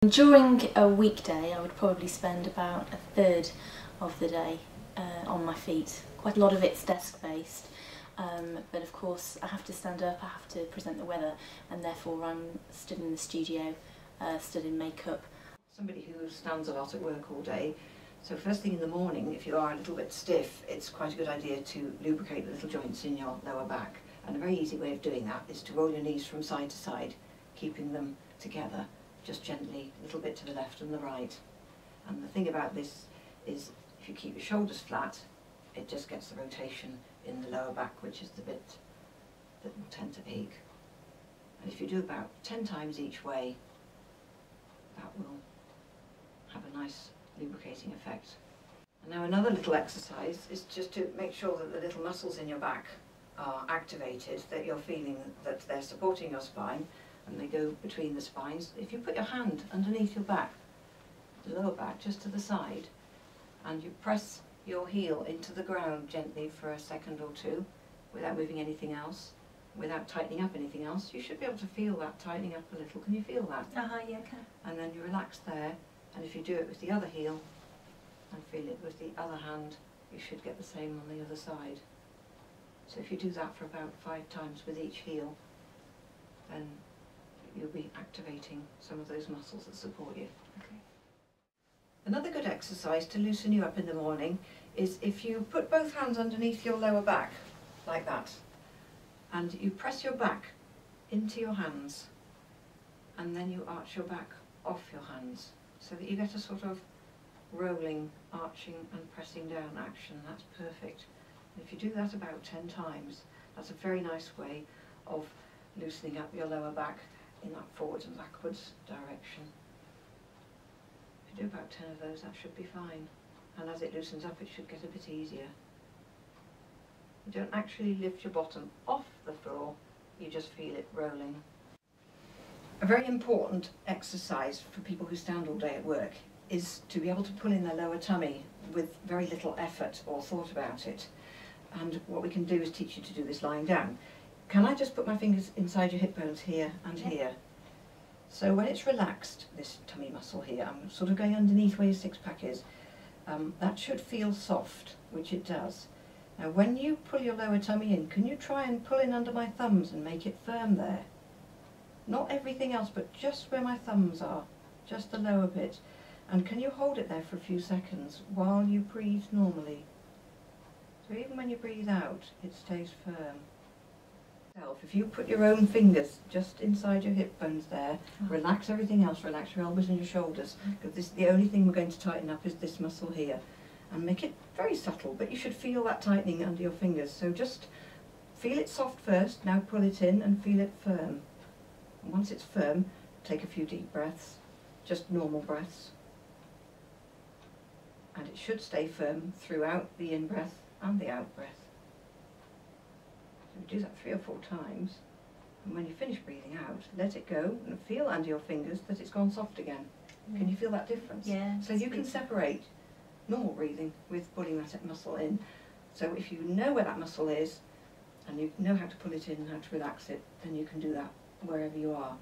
During a weekday I would probably spend about a third of the day on my feet. Quite a lot of it's desk based, but of course I have to stand up, I have to present the weather, and therefore I'm stood in the studio, stood in makeup. Somebody who stands a lot at work all day, so first thing in the morning, if you are a little bit stiff, it's quite a good idea to lubricate the little joints in your lower back. And a very easy way of doing that is to roll your knees from side to side, keeping them together, just gently, a little bit to the left and the right. And the thing about this is, if you keep your shoulders flat, it just gets the rotation in the lower back, which is the bit that will tend to ache. And if you do about 10 times each way, that will have a nice lubricating effect. And now another little exercise is just to make sure that the little muscles in your back are activated, that you're feeling that they're supporting your spine, and they go between the spines. If you put your hand underneath your back, the lower back, just to the side, and you press your heel into the ground gently for a second or two, without moving anything else, without tightening up anything else, you should be able to feel that tightening up a little. Can you feel that? Yeah, okay. And then you relax there, and if you do it with the other heel, and feel it with the other hand, you should get the same on the other side. So if you do that for about 5 times with each heel, then you'll be activating some of those muscles that support you. Okay. Another good exercise to loosen you up in the morning is if you put both hands underneath your lower back, like that, and you press your back into your hands, and then you arch your back off your hands, so that you get a sort of rolling, arching and pressing down action. That's perfect. And if you do that about 10 times, that's a very nice way of loosening up your lower back in that forwards and backwards direction. If you do about 10 of those, that should be fine. And as it loosens up, it should get a bit easier. You don't actually lift your bottom off the floor, you just feel it rolling. A very important exercise for people who stand all day at work is to be able to pull in their lower tummy with very little effort or thought about it. And what we can do is teach you to do this lying down. Can I just put my fingers inside your hip bones here and here? So when it's relaxed, this tummy muscle here, I'm sort of going underneath where your six-pack is, that should feel soft, which it does. Now when you pull your lower tummy in, can you try and pull in under my thumbs and make it firm there? Not everything else, but just where my thumbs are, just the lower bit. And can you hold it there for a few seconds while you breathe normally? So even when you breathe out, it stays firm. If you put your own fingers just inside your hip bones there, relax everything else, relax your elbows and your shoulders, because the only thing we're going to tighten up is this muscle here. And make it very subtle, but you should feel that tightening under your fingers. So just feel it soft first, now pull it in and feel it firm. And once it's firm, take a few deep breaths, just normal breaths. And it should stay firm throughout the in-breath and the out-breath. So do that 3 or 4 times, and when you finish breathing out, let it go and feel under your fingers that it's gone soft again. Yeah. Can you feel that difference? Yeah. So you can separate normal breathing with pulling that muscle in. So if you know where that muscle is, and you know how to pull it in and how to relax it, then you can do that wherever you are.